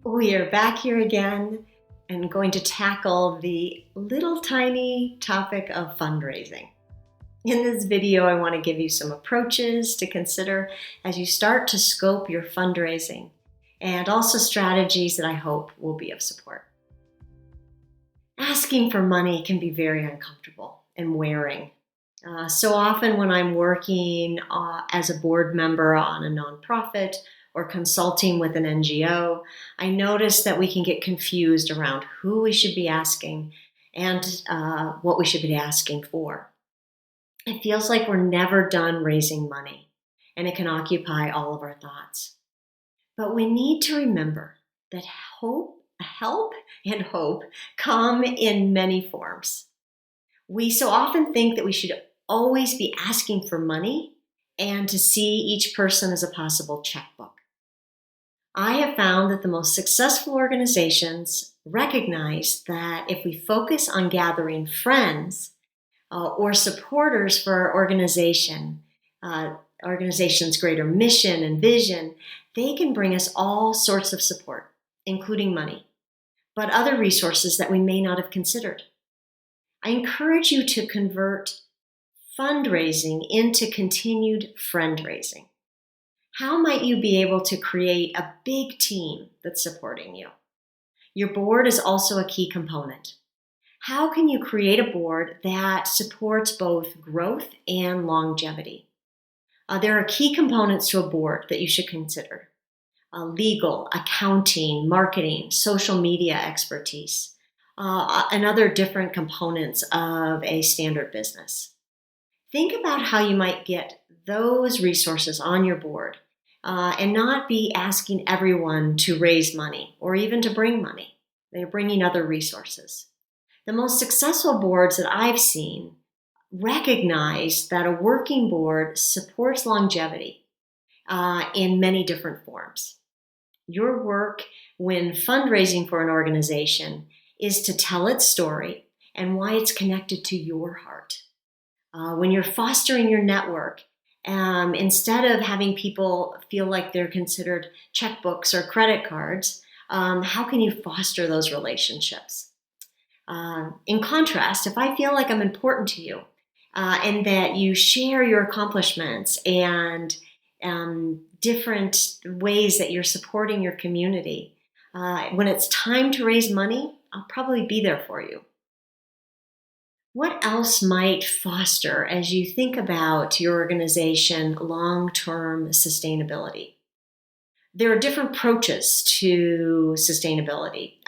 We are back here again and going to tackle the little tiny topic of fundraising. In this video, I want to give you some approaches to consider as you start to scope your fundraising, and also strategies that I hope will be of support. Asking for money can be very uncomfortable and wearing. So often when I'm working as a board member on a nonprofit or consulting with an NGO, I notice that we can get confused around who we should be asking and what we should be asking for. It feels like we're never done raising money, and it can occupy all of our thoughts. But we need to remember that help and hope come in many forms. We so often think that we should always be asking for money and to see each person as a possible checkbook. I have found that the most successful organizations recognize that if we focus on gathering friends or supporters for our organization's greater mission and vision, they can bring us all sorts of support, including money, but other resources that we may not have considered. I encourage you to convert fundraising into continued friend-raising. How might you be able to create a big team that's supporting you? Your board is also a key component. How can you create a board that supports both growth and longevity? There are key components to a board that you should consider. Legal, accounting, marketing, social media expertise, and other different components of a standard business. Think about how you might get those resources on your board and not be asking everyone to raise money or even to bring money. They're bringing other resources. The most successful boards that I've seen recognize that a working board supports longevity in many different forms. Your work when fundraising for an organization is to tell its story and why it's connected to your heart. When you're fostering your network, instead of having people feel like they're considered checkbooks or credit cards, how can you foster those relationships? In contrast, if I feel like I'm important to you and that you share your accomplishments and different ways that you're supporting your community, when it's time to raise money, I'll probably be there for you. What else might foster as you think about your organization long-term sustainability? There are different approaches to sustainability.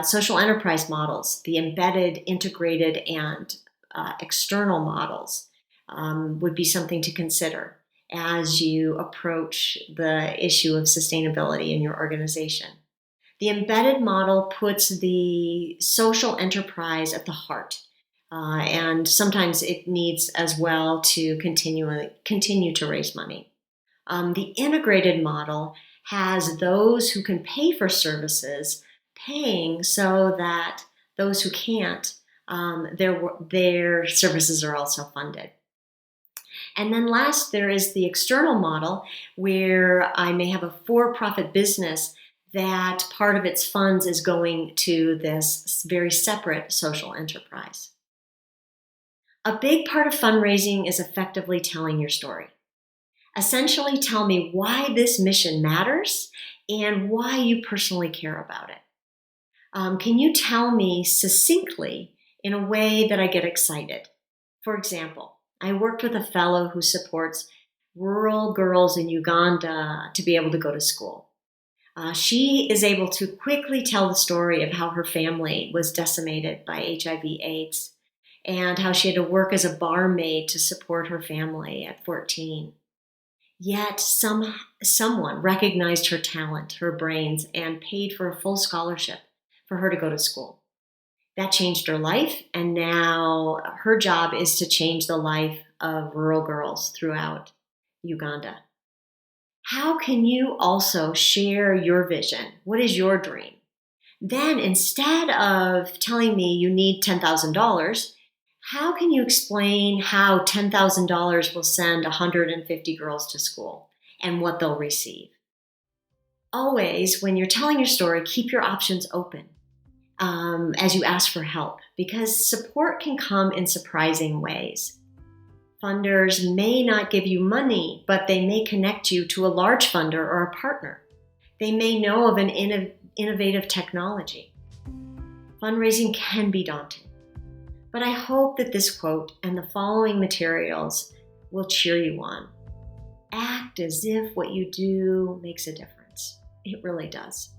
Social enterprise models, the embedded, integrated, and external models would be something to consider as you approach the issue of sustainability in your organization. The embedded model puts the social enterprise at the heart. And sometimes it needs as well to continue to raise money. The integrated model has those who can pay for services paying so that those who can't, their services are also funded. And then last, there is the external model where I may have a for-profit business that part of its funds is going to this very separate social enterprise. A big part of fundraising is effectively telling your story. Essentially, tell me why this mission matters and why you personally care about it. Can you tell me succinctly in a way that I get excited? For example, I worked with a fellow who supports rural girls in Uganda to be able to go to school. She is able to quickly tell the story of how her family was decimated by HIV/AIDS and how she had to work as a barmaid to support her family at 14. Yet someone recognized her talent, her brains, and paid for a full scholarship for her to go to school. That changed her life, and now her job is to change the life of rural girls throughout Uganda. How can you also share your vision? What is your dream? Then instead of telling me you need $10,000, how can you explain how $10,000 will send 150 girls to school and what they'll receive? Always, when you're telling your story, keep your options open as you ask for help, because support can come in surprising ways. Funders may not give you money, but they may connect you to a large funder or a partner. They may know of an innovative technology. Fundraising can be daunting, but I hope that this quote and the following materials will cheer you on. Act as if what you do makes a difference. It really does.